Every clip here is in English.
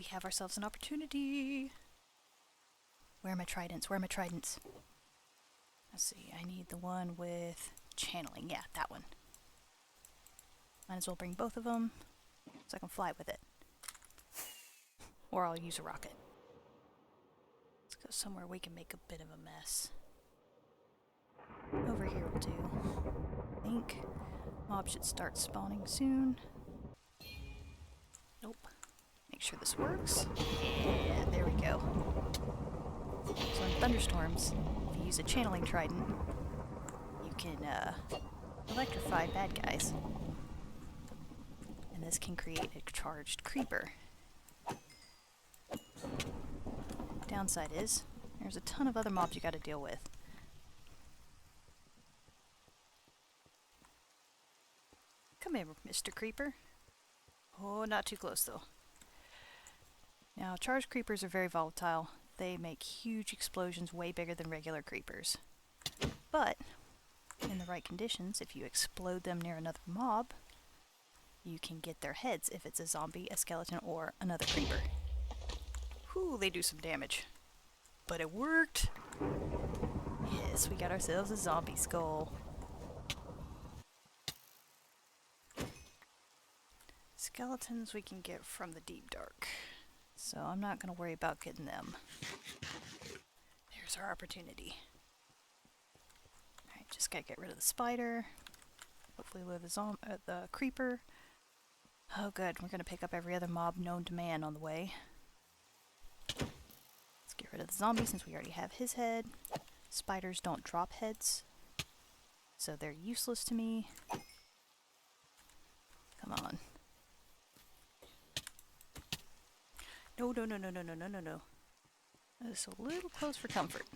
we have ourselves an opportunity. Where are my tridents? Where are my tridents? Let's see, I need the one with channeling. Yeah, that one. Might as well bring both of them so I can fly with it. Or I'll use a rocket. Let's go somewhere we can make a bit of a mess. Over here will do. I think mob should start spawning soon. Nope. Make sure this works. Yeah, there we go. So in thunderstorms, if you use a channeling trident, you can electrify bad guys. And this can create a charged creeper. Downside is, there's a ton of other mobs you gotta deal with. Come here, Mr. Creeper. Oh, not too close though. Now, charged creepers are very volatile. They make huge explosions way bigger than regular creepers. But, in the right conditions, if you explode them near another mob, you can get their heads if it's a zombie, a skeleton, or another creeper. Whew, they do some damage. But it worked! Yes, we got ourselves a zombie skull. Skeletons we can get from the deep dark. So I'm not going to worry about getting them. There's our opportunity. Alright, just gotta get rid of the spider. Hopefully lure the creeper. Oh good, we're going to pick up every other mob known to man on the way. Let's get rid of the zombie since we already have his head. Spiders don't drop heads, so they're useless to me. Come on. No, no, no, no, no, no, no, no, no. That's a little close for comfort.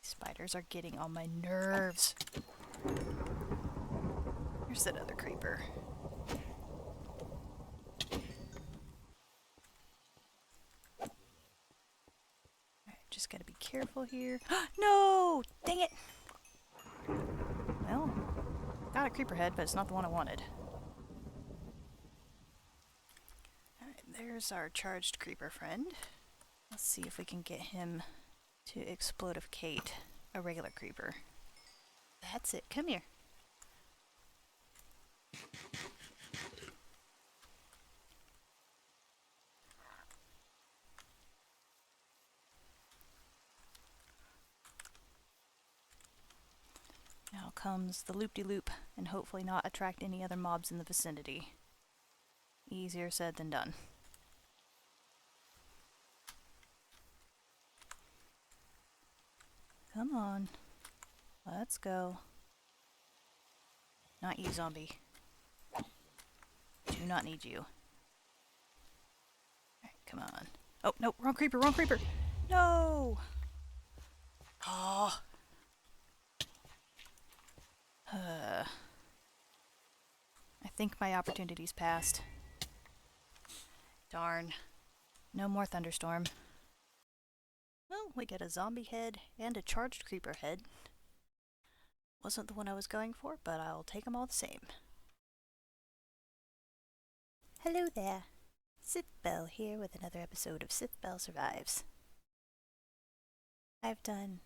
Spiders are getting on my nerves. Here's that other creeper. Alright, just gotta be careful here. No! Dang it! Well, got a creeper head, but it's not the one I wanted. There's our charged creeper friend. Let's see if we can get him to explodificate a regular creeper. That's it. Come here. Now comes the loop-de-loop and hopefully not attract any other mobs in the vicinity. Easier said than done. Come on. Let's go. Not you, zombie. Do not need you. Alright, come on. Oh, no, wrong creeper, wrong creeper! No! Oh. I think my opportunity's passed. Darn. No more thunderstorm. Well, we get a zombie head and a charged creeper head. Wasn't the one I was going for, but I'll take them all the same. Hello there. Sithbelle here with another episode of Sithbelle Survives. I've done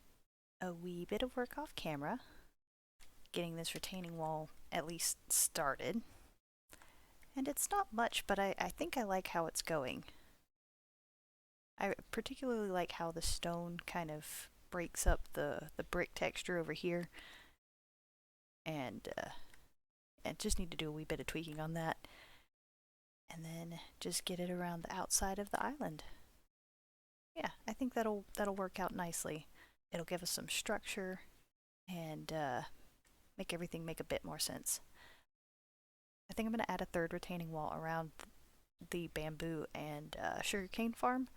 a wee bit of work off camera, getting this retaining wall at least started. And it's not much, but I think I like how it's going. I particularly like how the stone kind of breaks up the brick texture over here. And just need to do a wee bit of tweaking on that. And then just get it around the outside of the island. Yeah, I think that'll work out nicely. It'll give us some structure and make everything make a bit more sense. I think I'm going to add a third retaining wall around the bamboo and sugarcane farm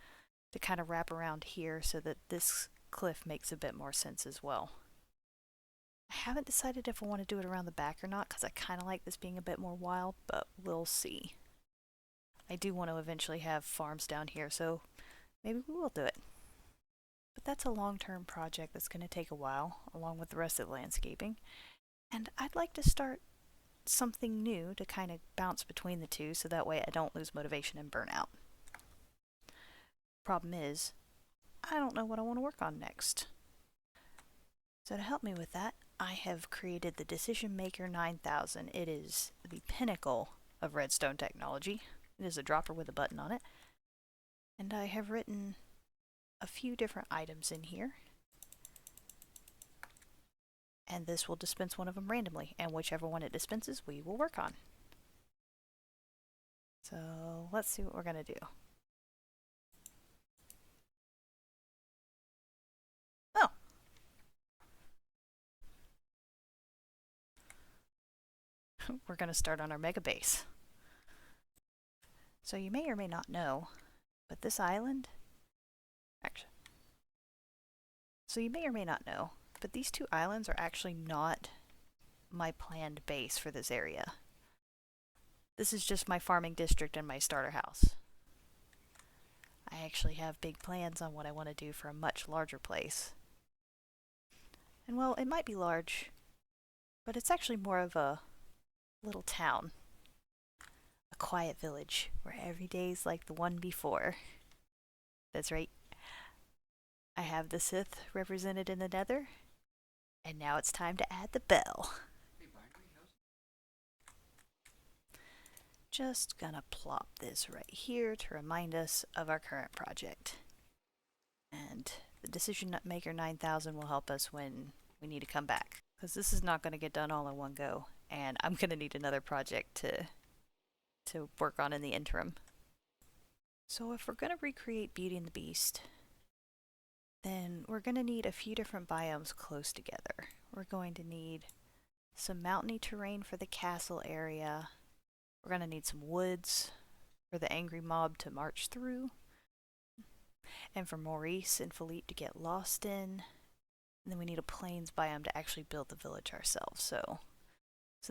to kind of wrap around here so that this cliff makes a bit more sense as well. I haven't decided if I want to do it around the back or not because I kind of like this being a bit more wild, but we'll see. I do want to eventually have farms down here, so maybe we will do it. But that's a long-term project that's going to take a while, along with the rest of the landscaping. And I'd like to start something new to kind of bounce between the two so that way I don't lose motivation and burn out. Problem is, I don't know what I want to work on next. So to help me with that, I have created the Decision Maker 9000. It is the pinnacle of Redstone technology. It is a dropper with a button on it. And I have written a few different items in here. And this will dispense one of them randomly, and whichever one it dispenses, we will work on. So let's see what we're going to do. Oh! We're going to start on our mega base. So you may or may not know, but this island... Actually... So you may or may not know, but these two islands are actually not my planned base for this area. This is just my farming district and my starter house. I actually have big plans on what I want to do for a much larger place. And well, it might be large, but it's actually more of a little town. A quiet village where every day's like the one before. That's right. I have the Sith represented in the Nether, and now it's time to add the bell. Just gonna plop this right here to remind us of our current project. And the Decision Maker 9000 will help us when we need to come back, because this is not going to get done all in one go, and I'm going to need another project to work on in the interim. So if we're going to recreate Beauty and the Beast, then we're going to need a few different biomes close together. We're going to need some mountainy terrain for the castle area. We're going to need some woods for the angry mob to march through, and for Maurice and Philippe to get lost in. And then we need a plains biome to actually build the village ourselves. So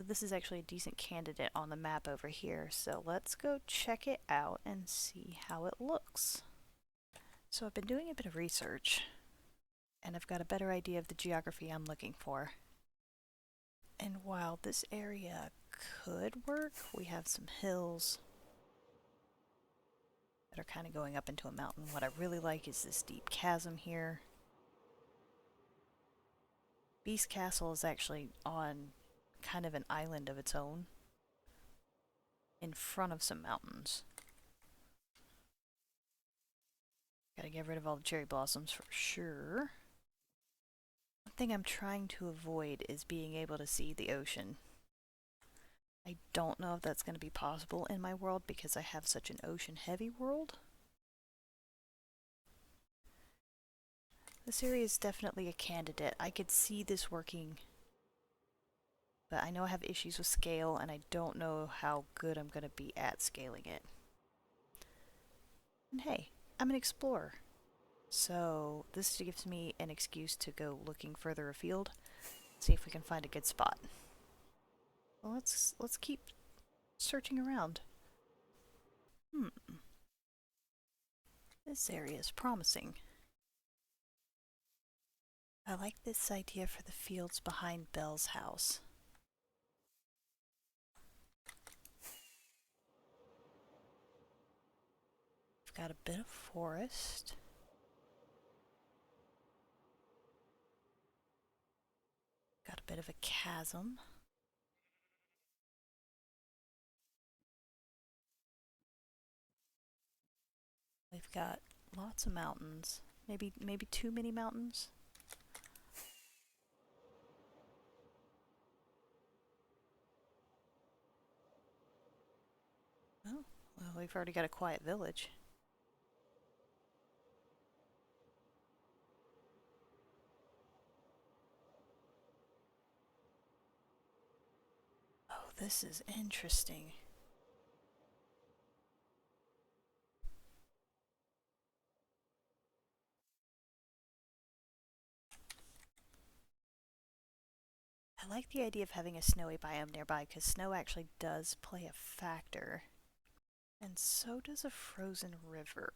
this is actually a decent candidate on the map over here. So let's go check it out and see how it looks. So I've been doing a bit of research, and I've got a better idea of the geography I'm looking for. And while this area could work, we have some hills that are kind of going up into a mountain. What I really like is this deep chasm here. Beast Castle is actually on kind of an island of its own in front of some mountains. Gotta get rid of all the cherry blossoms for sure. One thing I'm trying to avoid is being able to see the ocean. I don't know if that's going to be possible in my world because I have such an ocean-heavy world. This area is definitely a candidate. I could see this working, but I know I have issues with scale, and I don't know how good I'm going to be at scaling it. And hey, I'm an explorer, so this gives me an excuse to go looking further afield, see if we can find a good spot. Well, let's keep searching around. This area is promising. I like this idea for the fields behind Belle's house. We've got a bit of forest. Got a bit of a chasm. We've got lots of mountains. Maybe too many mountains. Oh, well, we've already got a quiet village. Oh, this is interesting. I like the idea of having a snowy biome nearby because snow actually does play a factor. And so does a frozen river.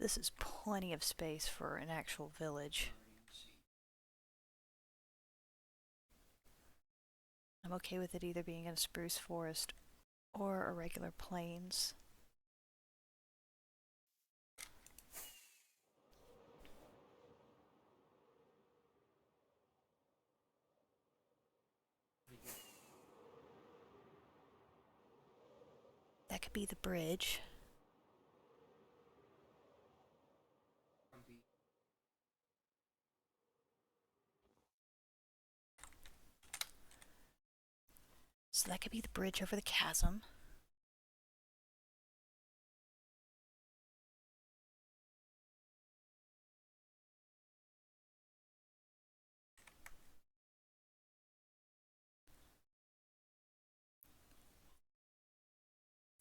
This is plenty of space for an actual village. I'm okay with it either being in a spruce forest or a regular plains. That could be the bridge. So that could be the bridge over the chasm.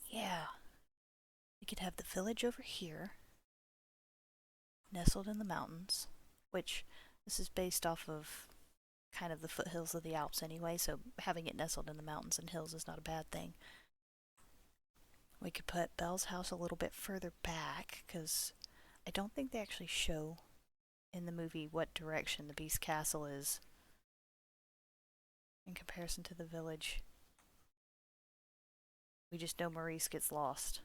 Yeah. We could have the village over here, nestled in the mountains, which this is based off of kind of the foothills of the Alps anyway, so having it nestled in the mountains and hills is not a bad thing. We could put Belle's house a little bit further back, because I don't think they actually show in the movie what direction the Beast Castle is in comparison to the village. We just know Maurice gets lost.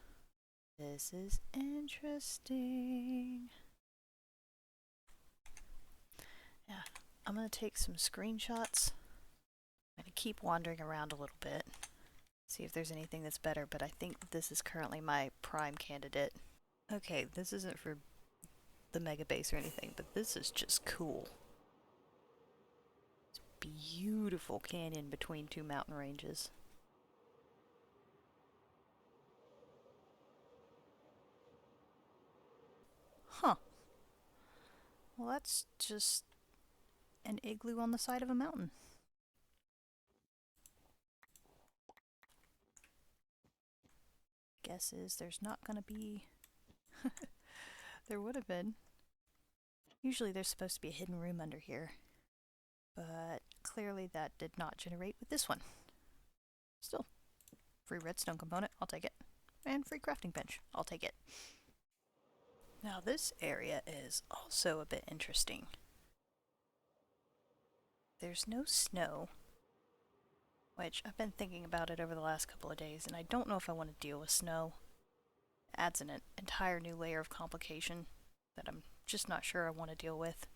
This is interesting. Yeah, I'm going to take some screenshots. I'm going to keep wandering around a little bit, see if there's anything that's better, but I think this is currently my prime candidate. Okay, this isn't for the mega base or anything, but this is just cool. It's a beautiful canyon between two mountain ranges. Huh. Well, that's just an igloo on the side of a mountain. Guess is there's not gonna be... There would have been. Usually there's supposed to be a hidden room under here, but clearly that did not generate with this one. Still, free redstone component, I'll take it. And free crafting bench, I'll take it. Now this area is also a bit interesting. There's no snow, which I've been thinking about it over the last couple of days, and I don't know if I want to deal with snow. It adds an entire new layer of complication that I'm just not sure I want to deal with.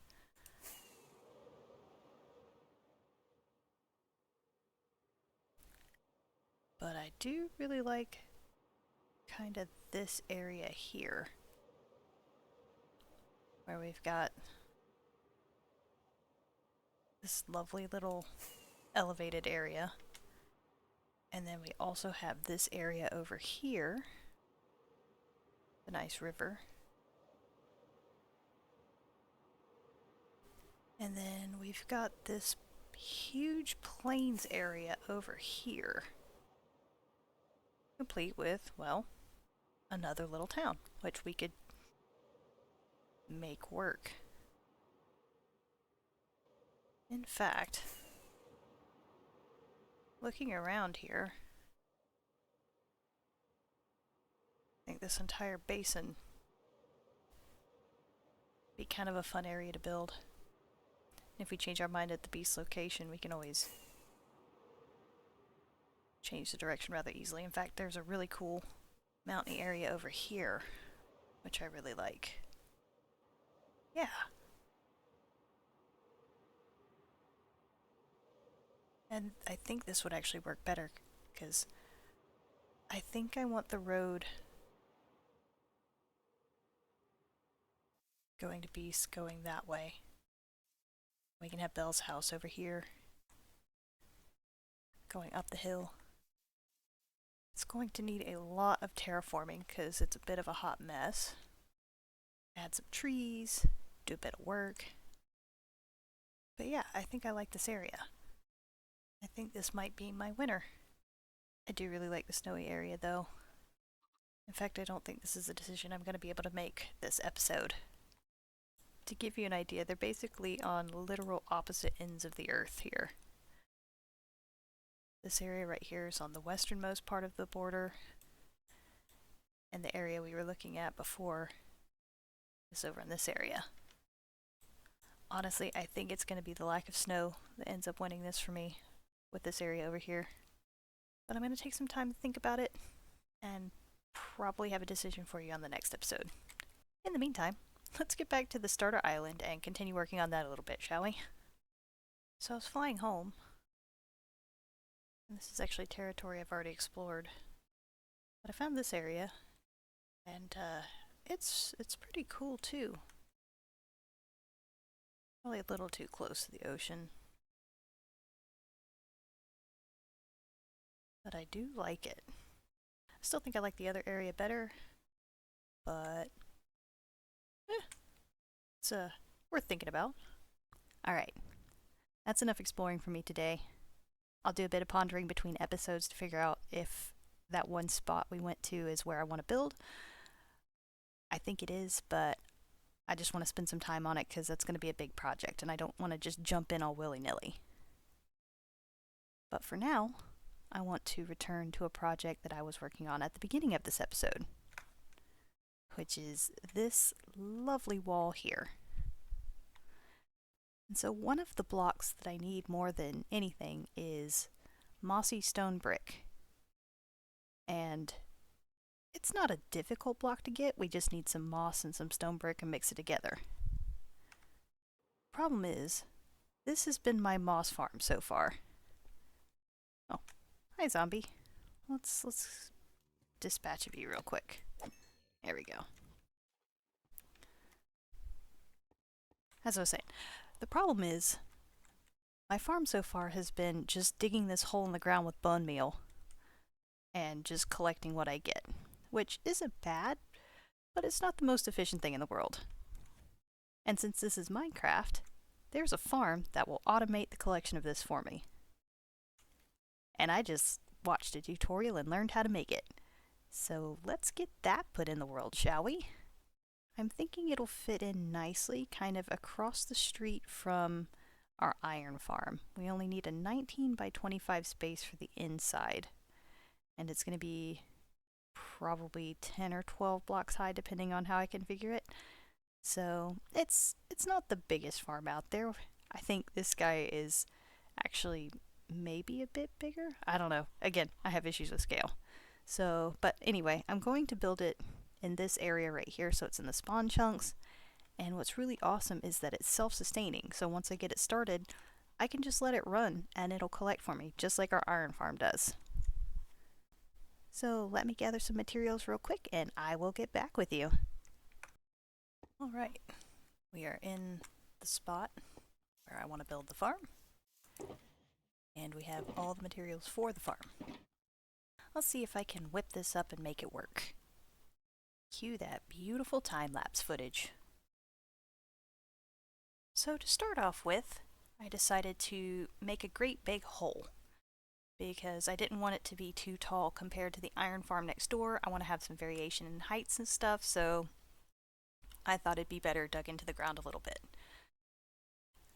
But I do really like kind of this area here, where we've got this lovely little elevated area. And then we also have this area over here, the nice river. And then we've got this huge plains area over here, complete with, well, another little town, which we could make work. In fact, looking around here, I think this entire basin would be kind of a fun area to build. If we change our mind at the beast location, we can always change the direction rather easily. In fact, there's a really cool mountainy area over here, which I really like. Yeah. And I think this would actually work better, because I think I want the road going to Beast going that way. We can have Belle's house over here, going up the hill. It's going to need a lot of terraforming because it's a bit of a hot mess. Add some trees, do a bit of work. But yeah, I think I like this area. I think this might be my winner. I do really like the snowy area though. In fact, I don't think this is a decision I'm going to be able to make this episode. To give you an idea, they're basically on literal opposite ends of the earth here. This area right here is on the westernmost part of the border, and the area we were looking at before is over in this area. Honestly, I think it's going to be the lack of snow that ends up winning this for me, with this area over here. But I'm going to take some time to think about it and probably have a decision for you on the next episode. In the meantime, let's get back to the starter island and continue working on that a little bit, shall we? So I was flying home, and this is actually territory I've already explored. But I found this area, and it's pretty cool too. Probably a little too close to the ocean. But I do like it. I still think I like the other area better, but it's worth thinking about. Alright, that's enough exploring for me today. I'll do a bit of pondering between episodes to figure out if that one spot we went to is where I want to build. I think it is, but I just want to spend some time on it because that's going to be a big project and I don't want to just jump in all willy-nilly. But for now, I want to return to a project that I was working on at the beginning of this episode, which is this lovely wall here. And so one of the blocks that I need more than anything is mossy stone brick. And it's not a difficult block to get, we just need some moss and some stone brick and mix it together. Problem is, this has been my moss farm so far. Oh, hi zombie. Let's dispatch of you real quick. There we go. As I was saying, the problem is my farm so far has been just digging this hole in the ground with bone meal and just collecting what I get, which isn't bad, but it's not the most efficient thing in the world. And since this is Minecraft, there's a farm that will automate the collection of this for me. And I just watched a tutorial and learned how to make it. So let's get that put in the world, shall we? I'm thinking it'll fit in nicely, kind of across the street from our iron farm. We only need a 19 by 25 space for the inside. And it's going to be probably 10 or 12 blocks high, depending on how I configure it. So it's not the biggest farm out there. I think this guy is actually maybe a bit bigger. I don't know. Again, I have issues with scale. So, but anyway, I'm going to build it in this area right here, so it's in the spawn chunks. And what's really awesome is that it's self-sustaining. So once I get it started, I can just let it run and it'll collect for me, just like our iron farm does. So let me gather some materials real quick and I will get back with you. Alright, we are in the spot where I want to build the farm. And we have all the materials for the farm. Let's see if I can whip this up and make it work. Cue that beautiful time-lapse footage. So to start off with, I decided to make a great big hole, because I didn't want it to be too tall compared to the iron farm next door. I want to have some variation in heights and stuff, so I thought it'd be better dug into the ground a little bit.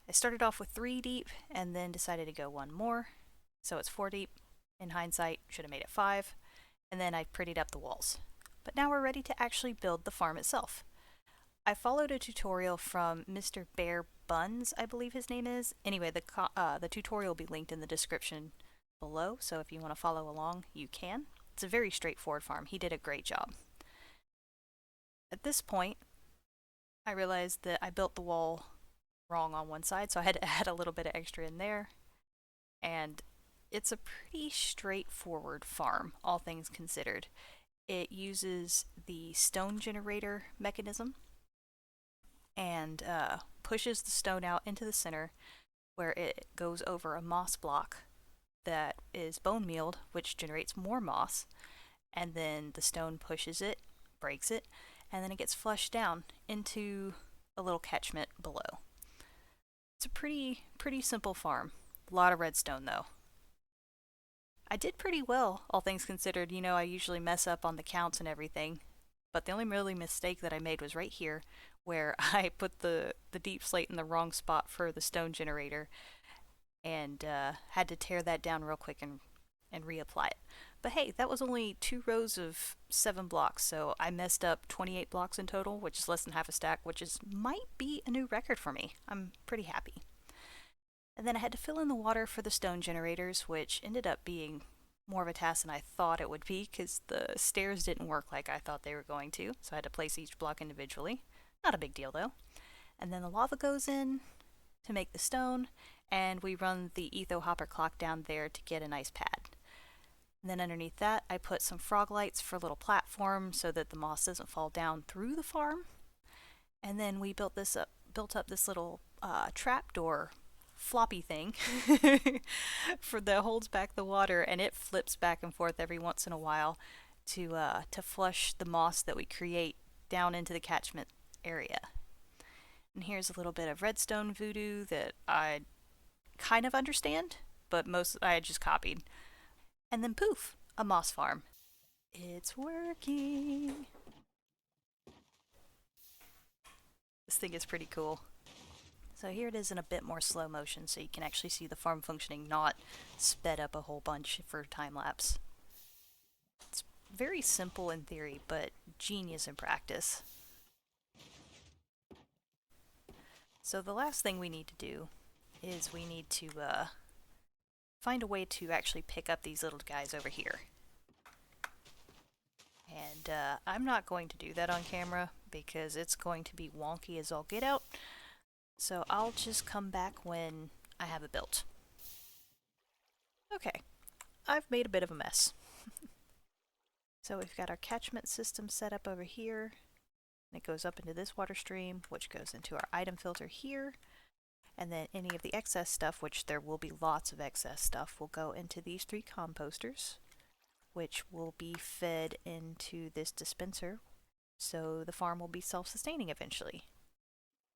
I started off with 3 deep and then decided to go 1 more, so it's 4 deep. In hindsight, should have made it 5, and then I prettied up the walls. But now we're ready to actually build the farm itself. I followed a tutorial from Mr. Bear Buns, I believe his name is. Anyway, the tutorial will be linked in the description below, so if you want to follow along, you can. It's a very straightforward farm. He did a great job. At this point, I realized that I built the wall wrong on one side, so I had to add a little bit of extra in there. And it's a pretty straightforward farm, all things considered. It uses the stone generator mechanism and pushes the stone out into the center where it goes over a moss block that is bone mealed, which generates more moss, and then the stone pushes it, breaks it, and then it gets flushed down into a little catchment below. It's a pretty simple farm. A lot of redstone though. I did pretty well, all things considered. You know, I usually mess up on the counts and everything, but the only really mistake that I made was right here, where I put the deep slate in the wrong spot for the stone generator, and had to tear that down real quick and reapply it. But hey, that was only 2 rows of 7 blocks, so I messed up 28 blocks in total, which is less than half a stack, which might be a new record for me. I'm pretty happy. And then I had to fill in the water for the stone generators, which ended up being more of a task than I thought it would be because the stairs didn't work like I thought they were going to. So I had to place each block individually. Not a big deal though. And then the lava goes in to make the stone, and we run the etho hopper clock down there to get a nice pad. And then underneath that, I put some frog lights for a little platform so that the moss doesn't fall down through the farm. And then we built up this little trapdoor floppy thing for that holds back the water, and it flips back and forth every once in a while to flush the moss that we create down into the catchment area. And here's a little bit of redstone voodoo that I kind of understand, but most I just copied. And then poof, a moss farm. It's working. This thing is pretty cool. So here it is in a bit more slow motion so you can actually see the farm functioning, not sped up a whole bunch for time lapse. It's very simple in theory, but genius in practice. So the last thing we need to do is we need to find a way to actually pick up these little guys over here. And I'm not going to do that on camera because it's going to be wonky as all get out. So I'll just come back when I have it built. Okay, I've made a bit of a mess. So we've got our catchment system set up over here. And it goes up into this water stream, which goes into our item filter here. And then any of the excess stuff, which there will be lots of excess stuff, will go into these 3 composters, which will be fed into this dispenser. So the farm will be self-sustaining eventually,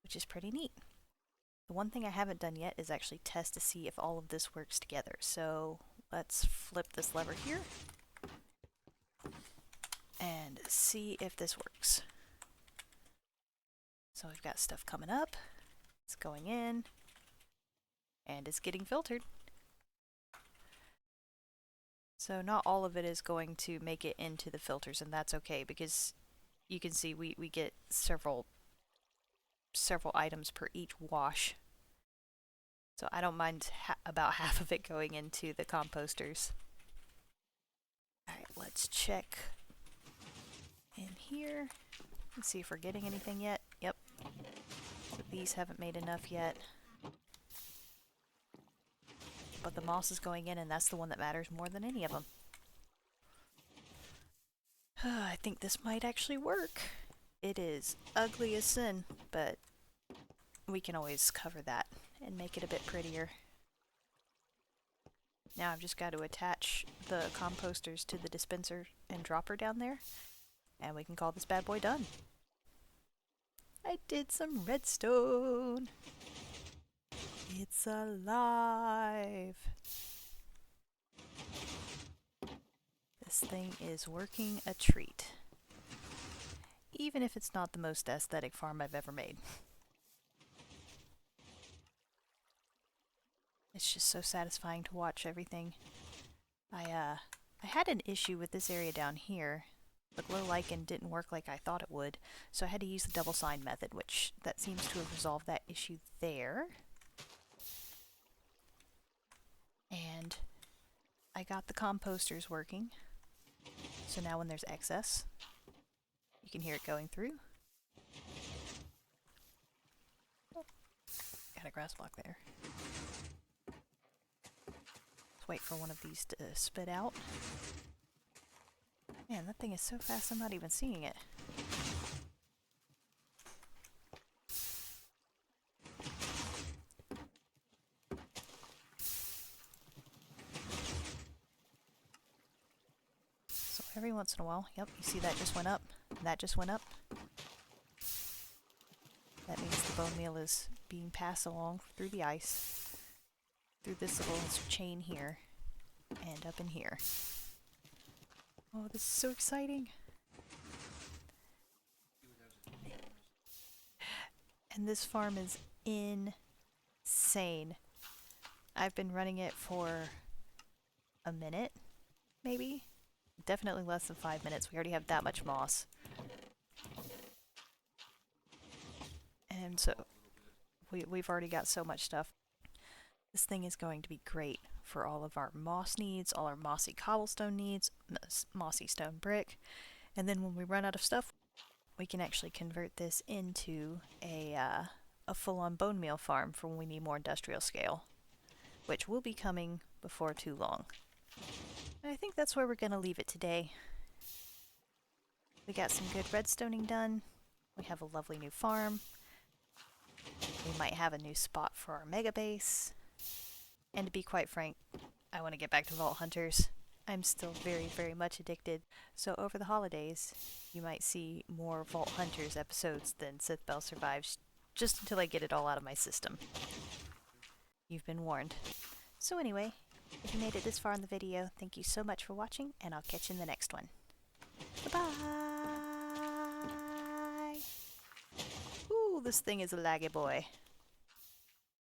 which is pretty neat. The one thing I haven't done yet is actually test to see if all of this works together. So let's flip this lever here and see if this works. So we've got stuff coming up, it's going in, and it's getting filtered. So not all of it is going to make it into the filters, and that's okay because you can see we get several items per each wash. So I don't mind about half of it going into the composters. Alright, let's check in here and see if we're getting anything yet. Yep. So these haven't made enough yet. But the moss is going in, and that's the one that matters more than any of them. I think this might actually work. It is ugly as sin, but we can always cover that and make it a bit prettier. Now I've just got to attach the composters to the dispenser and dropper down there, and we can call this bad boy done. I did some redstone. It's alive. This thing is working a treat. Even if it's not the most aesthetic farm I've ever made. It's just so satisfying to watch everything. I had an issue with this area down here. The glow lichen didn't work like I thought it would, so I had to use the double sign method, which that seems to have resolved that issue there. And I got the composters working. So now when there's excess, you can hear it going through. Oh, got a grass block there. Let's wait for one of these to spit out. Man, that thing is so fast I'm not even seeing it. So every once in a while, yep, you see that just went up, and that just went up. That means the bone meal is being passed along through the ice, through this little chain here, and up in here. Oh, this is so exciting! And this farm is insane. I've been running it for a minute, maybe? Definitely less than 5 minutes. We already have that much moss. And so we've already got so much stuff. This thing is going to be great for all of our moss needs, all our mossy cobblestone needs, mossy stone brick, and then when we run out of stuff, we can actually convert this into a full-on bone meal farm for when we need more industrial scale, which will be coming before too long. And I think that's where we're going to leave it today. We got some good redstoning done. We have a lovely new farm. We might have a new spot for our mega base. And to be quite frank, I want to get back to Vault Hunters. I'm still very, very much addicted. So over the holidays, you might see more Vault Hunters episodes than Sithbelle Survives, just until I get it all out of my system. You've been warned. So anyway, if you made it this far in the video, thank you so much for watching, and I'll catch you in the next one. Goodbye! Ooh, this thing is a laggy boy.